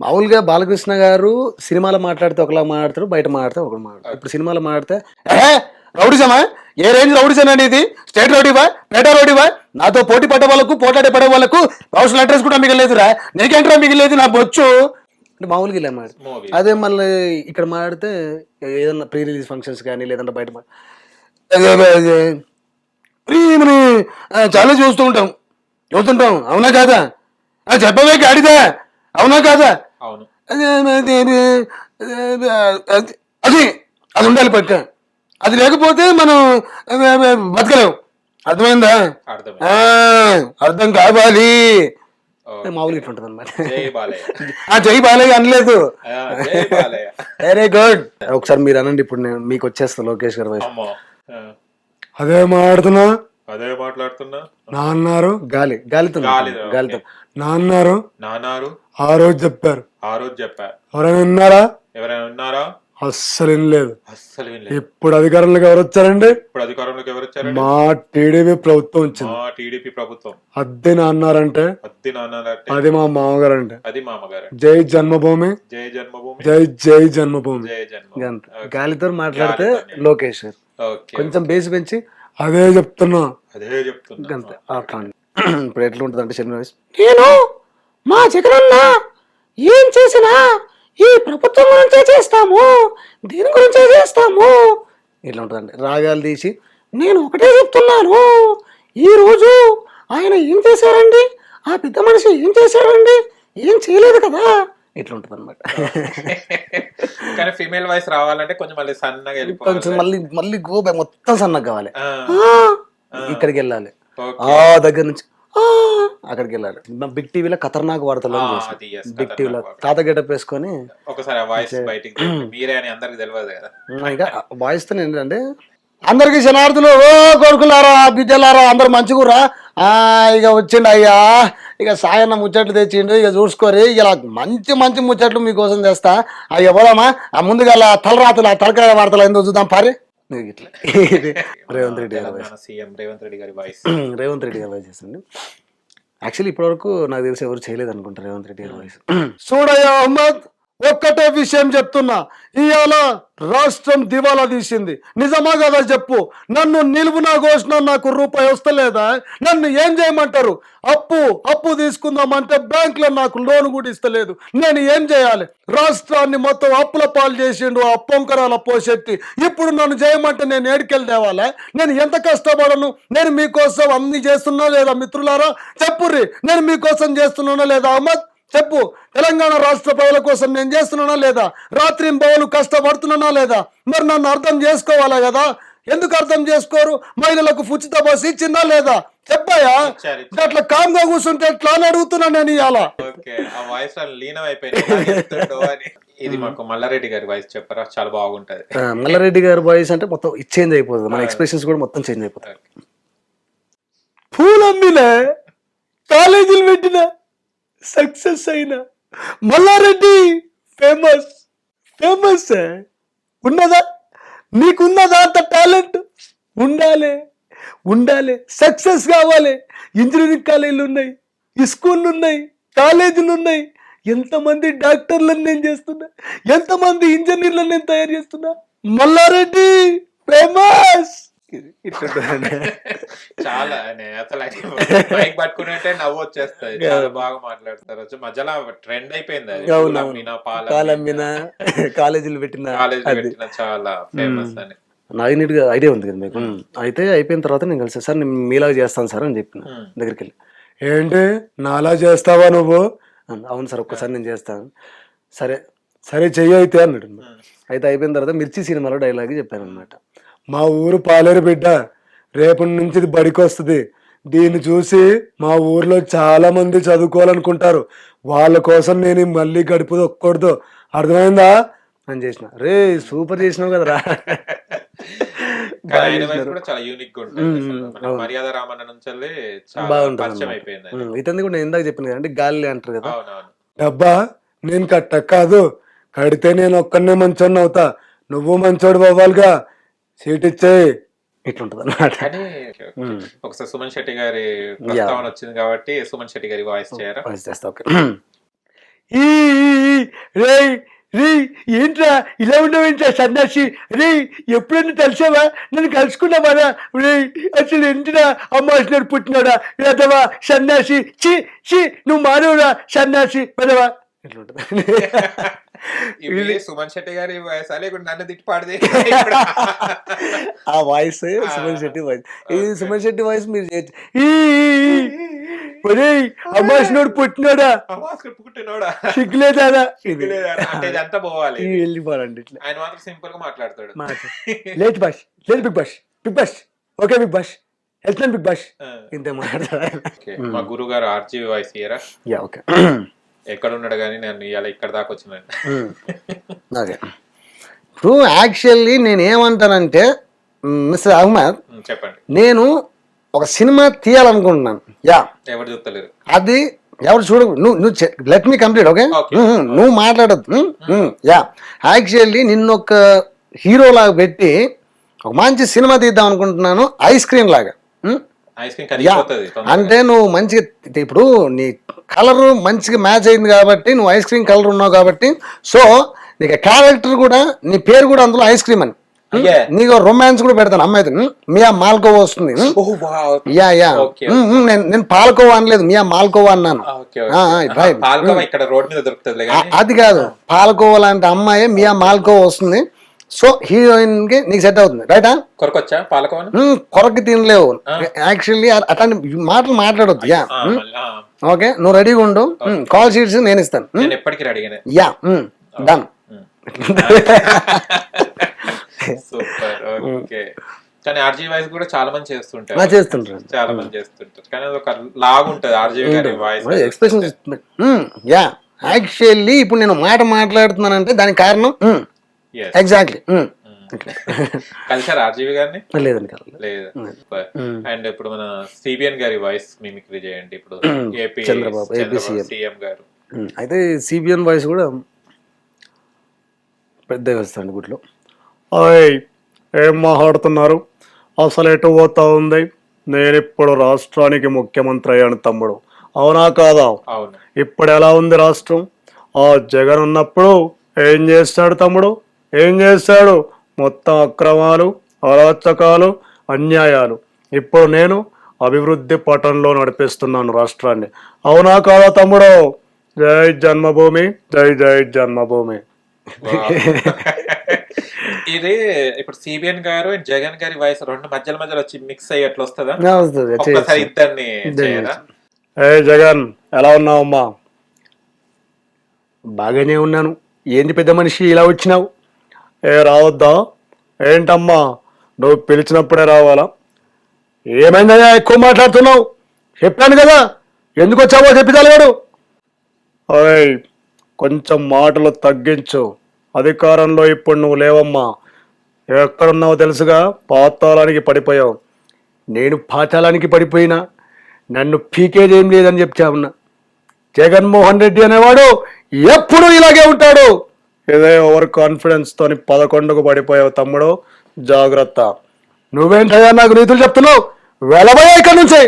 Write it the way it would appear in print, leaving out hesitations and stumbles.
మామూలుగా బాలకృష్ణ గారు సినిమాలో మాట్లాడితే ఒకలా మాట్లాడతారు, బయట మాట్లాడితే ఒకలా మాట్లాడతారు. ఇప్పుడు సినిమాలో మాట్లాడితే రౌడిజమా, ఏ రేంజ్ రౌడిజం అండి ఇది, స్టేట్ రౌడీవా, పేట రౌడీవా, నాతో పోటీ పడ్డ వాళ్ళకు పోట్లాడే పడే వాళ్ళకు ప్రొఫెషనల్ అడ్రస్ కూడా మిగిలేదురా, నీకేంట్రా మిగిలేదు, నా బొచ్చు అంటే మామూలుగా ఇలా మాట్లాడు. అదే మళ్ళీ ఇక్కడ మాట్లాడితే ఏదన్నా ప్రీ రిలీజ్ ఫంక్షన్స్ కానీ లేదంటే బయట ప్రియమని చాలా చూస్తుంటాం, అవునా కాదా, చెప్పవే గాడిదా, అవునా కాదా, అది అది ఉండాలి పక్క, అది లేకపోతే మనం బతకలేం, అర్థమైందా, అర్థం కావాలి. మామూలు ఇట్లా ఉంటుంది అనమాట. జై బాలయ్య అనలేదు, వెరీ గుడ్. ఒకసారి మీరు అనండి, ఇప్పుడు నేను మీకు వచ్చేస్తాను లోకేష్ గారి వైపు. అదే మాట్లాడుతున్నా నా అన్నారు, గాలితో నాన్నారు ఆ రోజు చెప్పారు, ఎవరైనా విన్నారా, అస్సలు వినలేదు. ఇప్పుడు అధికారంలోకి ఎవరు వచ్చారండి, మా టీడీపీ ప్రభుత్వం వచ్చింది. అద్దె నాన్నారంటే అది మా మామగారు అంటే, జై జన్మభూమి, జై జన్మభూమి. గాలితో మాట్లాడితే లోకేష్ గారు కొంచెం బేస్ పెంచి అదే చెప్తున్నా. ఇప్పుడు ఎట్లా ఉంటుంది అంటే నేను మా జగనన్న ఏం చేసినా ఈ ప్రభుత్వం గురించే చేస్తాము, దీని గురించే చేస్తాము, ఇట్లా ఉంటుందండి. రాగాలు తీసి నేను ఒకటే చెప్తున్నాను, ఈ రోజు ఆయన ఏం చేశారండి, ఆ పెద్ద మనిషి ఏం చేశారండి, ఏం చేయలేదు కదా, ఇట్లా ఉంటుంది అనమాట. కానీ ఫీమేల్ వాయిస్ రావాలంటే కొంచెం మళ్ళీ సన్నగా కొంచెం మళ్ళీ గోబే మొత్తం సన్నగా కావాలి, ఇక్కడికి వెళ్ళాలి, ఆ దగ్గర నుంచి అక్కడికి వెళ్ళాలి. బిగ్ టీవీలో ఖతర్నాక్ వార్తలు బిగ్ టీవీలో తాత గెటప్ వేసుకొని ఒకసారి ఇక వాయిస్ తో ఏంటంటే అందరికి శనార్థులు, ఓ కొడుకులారా బిడ్డలారా అందరు మంచిగురా, ఇక వచ్చిండు అయ్యా, ఇక సాయన్న ముచ్చట్లు తెచ్చిండు, ఇక చూసుకోరి, ఇలా మంచి మంచి ముచ్చట్లు మీకోసం తెస్తా, అయ్యా పోదామా, ఆ ముందుగా తలరాతులు ఆ తలకాయ వార్తలు ఎందుకు చూద్దాం పారి. ఇట్లా రేవంత్ రెడ్డి గారి వాయిస్ చేసింది. యాక్చువల్లీ ఇప్పటివరకు నాకు తెలిసి ఎవరు చేయలేదు అనుకుంటారు రేవంత్ రెడ్డి గారి వాయిస్. చూడయ్యా అహ్మద్, ఒక్కటే విషయం చెప్తున్నా, ఇవాళ రాష్ట్రం దివాలా తీసింది, నిజమా కదా చెప్పు, నన్ను నిలువునా ఘోషణ నాకు రూపాయి వస్తలేదా, నన్ను ఏం చేయమంటారు, అప్పు తీసుకుందామంటే బ్యాంకులో నాకు లోన్ కూడా ఇస్తలేదు, నేను ఏం చేయాలి, రాష్ట్రాన్ని మొత్తం అప్పుల పాలు చేసిండు ఆ పొంకరాల పోషెత్తి, ఇప్పుడు నన్ను చేయమంటే నేను ఏడికెళ్ళి తేవాలా, నేను ఎంత కష్టపడను, నేను మీకోసం అన్ని చేస్తున్నా లేదా మిత్రులారా చెప్పుర్రి, నేను మీకోసం చేస్తున్నానా లేదా అహ్మద్ చెప్పు, తెలంగాణ రాష్ట్ర ప్రజల కోసం నేను చేస్తున్నానా లేదా, రాత్రి బౌలు కష్టపడుతున్నానా లేదా, మరి నన్ను అర్థం చేసుకోవాలా కదా, ఎందుకు అర్థం చేసుకోరు, మహిళలకు ఉచిత బస్సు ఇచ్చిందా లేదా చెప్పాయా, అట్లా కామ్గా కూర్చుంటే ఎట్లా అని అడుగుతున్నా నేను ఇవాళ. ఇది మాకు మల్లారెడ్డి గారి వాయిస్ చెప్పరా, చాలా బాగుంటది. మల్లారెడ్డి గారి వాయిస్ అంటే మొత్తం చేంజ్ అయిపోతుంది, మన ఎక్స్ప్రెషన్స్ కూడా మొత్తం చేంజ్ అయిపోతాయి. పూలమ్మినా, కాలేజీలు పెట్టిన, సక్సెస్ అయినా మల్లారెడ్డి ఫేమస్ ఉన్నదా, నీకున్నదా అంత టాలెంట్, ఉండాలి, సక్సెస్ కావాలి. ఇంజనీరింగ్ కాలేజీలు ఉన్నాయి, స్కూళ్ళు ఉన్నాయి, కాలేజీలు ఉన్నాయి, ఎంతమంది డాక్టర్లను నేను చేస్తున్నా, ఎంతమంది ఇంజనీర్లను నేను తయారు చేస్తున్నా, మల్లారెడ్డి ఫేమస్. చాలా మైక్ పట్టుకున్నట్టే నవ్వు వచ్చేస్తాయి, చాలా బాగా మాట్లాడతారు. మధ్యలో ట్రెండ్ అయిపోయింది, కాలేజీలు పెట్టిన చాలా ఫేమస్ అని. నాకు నీట్గా ఐడియా ఉంది కదా మీకు. అయితే అయిపోయిన తర్వాత నేను కలిసి సార్ నేను మీలాగా చేస్తాను సార్ అని చెప్పిన, దగ్గరికి వెళ్ళి ఏంటి నాలా చేస్తావా నువ్వు, అవును సార్ ఒక్కసారి నేను చేస్తాను, సరే చెయ్యి అయితే అన్నాడు. అయితే అయిపోయిన తర్వాత మిర్చి సినిమాలో డైలాగ్ చెప్పాను అనమాట, మా ఊరు పాలేరు బిడ్డ, రేపటి నుంచి ఇది బడికి వస్తుంది, దీన్ని చూసి మా ఊర్లో చాలా మంది చదువుకోవాలనుకుంటారు, వాళ్ళ కోసం నేను మళ్ళీ గడుపు ఒక్కకూడదు, అర్థమైందా అని చేసిన. రే సూపర్ చేసినావు కదరా. ఇతని కూడా నేను ఇందాక చెప్పిన కదండి, గాలి అంటారు కదా, డబ్బా నేను కట్ట కాదు, కడితే నేను ఒక్కనే మంచోడిని అవుతా, నువ్వు మంచోడు అవ్వాలిగా, సీట్ ఇచ్చేయి, ఇట్లుంటది అన్నమాట. ఒకసారి సుమన్ శెట్టి గారి ప్రస్తావన వచ్చింది కాబట్టి సుమన్ శెట్టి గారి వాయిస్ చేయరా, వాయిస్ చేస్తా. ఓకే, ఈ రే రే ఏంట్రా ఇలా ఉండవేంట్రా సన్నాసి రే ఎప్పుడైనా కలిసావా నన్ను కలుసుకున్నావా రే అసలు ఏంటిరా అమ్మాసినాడు పుట్టినాడా లేదవా సన్నాసి చి నువ్వు మానవురా సన్నాసి పదవా ఇట్లా ఉంటుంది. ఇవి సుమన్ శెట్టి గారి వాయిస్ లేకుండా నన్ను తిట్టి పాడితే ఆ వాయిస్ సుమన్ శెట్టి వాయిస్. ఇది సుమన్ శెట్టి వాయిస్ మీరు చేయొచ్చు. అమ్మాసినోడు పుట్టినాడా పుట్టినోడా సిగ్గులేదా అంటే ఇదంతా పోవాలి. వెళ్ళిపోరండి ఇట్లా ఆయన మాత్రం సింపుల్ గా మాట్లాడతాడు. లేట్ బాష్ లేదు big bash okay big bash వెళ్తున్నాను బిగ్ బాష్ ఇంతే మాట్లాడతారు. మా గురువు గారు ఆర్జీవి వాయిస్ ఇయరా యా ఓకే ఎక్కడ ఉన్నాడు కానీ నేను ఇవాళ ఇక్కడ దాకా వచ్చినాను. ఓకే ఇప్పుడు యాక్చువల్లీ నేను ఏమంటానంటే మిస్టర్ అహ్మద్ చెప్పండి. నేను ఒక సినిమా తీయాలనుకుంటున్నాను. యా ఎవరు చూస్తలేరు అది ఎవరు చూడ నువ్వు లెట్ మీ కంప్లీట్ ఓకే నువ్వు మాట్లాడద్దు. యా యాక్చువల్లీ నిన్ను ఒక హీరో లాగా పెట్టి ఒక మంచి సినిమా తీద్దాం అనుకుంటున్నాను ఐస్ క్రీమ్ లాగా. ఐస్ క్రీమ్ కరిగిపోతుంది. అంటే నువ్వు మంచిగా ఇప్పుడు నీ కలర్ మంచిగా మ్యాచ్ అయింది కాబట్టి నువ్వు ఐస్ క్రీమ్ కలర్ ఉన్నావు కాబట్టి సో నీకు క్యారెక్టర్ కూడా నీ పేరు కూడా అందులో ఐస్ క్రీమ్ అని నీకు రొమాన్స్ కూడా పెడతాను. అమ్మాయితో మియా మాల్కోవా వస్తుంది. యా యా నేను పాల్కోవా అనలేదు మియా మాల్కోవా అన్నాను. అది కాదు పాల్కోవా లాంటి అమ్మాయి మియా మాల్కోవా వస్తుంది. సో హీరోయిన్ కి నీకు సెట్ అవుతుంది రైటా. కొరకొచ్చా పాలకోవా కొరకి తినలేవు యాక్చువల్లీ అట్లాంటి మాటలు మాట్లాడొద్దు. యా ఓకే నువ్వు రెడీగా ఉండు. కాల్ షీట్స్ నేను ఇస్తాను. ఎప్పటికీ రెడీగానే. Yeah done. Super okay. కానీ ఆర్జీవి వాయిస్ కూడా చాలా మంది చేస్తుంటారు. చాలా మంది చేస్తుంటారు కానీ అది ఒక లాగ్ ఉంటది ఆర్జీవి గారి వాయిస్ ఎక్స్ప్రెషన్. యా యాక్చువల్లీ ఇప్పుడు నేను మాట మాట్లాడుతున్నానంటే దానికి కారణం ఎగ్జాక్ట్లీ. కలిసారు ఆర్జీవి గారిని? లేదండి లేదు. అండ్ ఇప్పుడు మన సిబిఎన్ గారి వాయిస్ మిమిక్రీ చేయండి. ఇప్పుడు ఏపీ చంద్రబాబు ఏపీ సీఎం గారు. అయితే సిబిఎన్ వాయిస్ కూడా పెద్దగా వస్తుంది గుట్లో. ఏం మాట్లాడుతున్నారు అసలు ఎటు పోతా ఉంది? నేను ఇప్పుడు రాష్ట్రానికి ముఖ్యమంత్రి అయ్యాను తమ్ముడు, అవునా కాదా? అవును. ఇప్పుడు ఎలా ఉంది రాష్ట్రం? ఆ జగన్ ఉన్నప్పుడు ఏం చేస్తాడు తమ్ముడు? ఏం చేస్తాడు? మొత్తం అక్రమాలు, అరాచకాలు, అన్యాయాలు. ఇప్పుడు నేను అభివృద్ధి పటంలో నడిపిస్తున్నాను రాష్ట్రాన్ని, అవునా కాదా తమ్ముడు? జై జన్మభూమి, జై జై జన్మభూమి. ఇది ఇప్పుడు సిబిఎన్ గారు జగన్ గారి వాయిస్ రెండు మధ్యలో వచ్చి మిక్స్ అయ్యి ఎట్లా వస్తుందా? ఒక్కసారి ఇద్దరిని చేయరా? ఏ జగన్ ఎలా ఉన్నావమ్మా? బాగానే ఉన్నాను. ఏంటి పెద్ద మనిషి ఇలా వచ్చినావు? రావద్దా? ఏంటమ్మా నువ్వు పిలిచినప్పుడే రావాలా? ఏమైందయ్యా ఎక్కువ మాట్లాడుతున్నావు? చెప్పాను కదా ఎందుకు వచ్చావో చెప్పిదాలేడు. ఓయ్ కొంచెం మాటలు తగ్గించు. అధికారంలో ఇప్పుడు నువ్వు లేవమ్మా. ఎక్కడున్నావో తెలుసుగా, పాతాళానికి పడిపోయావు. నేను పాతాళానికి పడిపోయినా నన్ను పీకేదేం లేదని చెప్తావున్నా. జగన్మోహన్ రెడ్డి అనేవాడు ఎప్పుడు ఇలాగే ఉంటాడు. ఇదే ఓవర్ కాన్ఫిడెన్స్ తోని 11కు పడిపోయావు తమ్ముడు, జాగ్రత్త. నువ్వేంటయ్యా నాకు నీతులు చెప్తున్నావు? వెళ్ళబోయా ఇక్కడ నుంచి.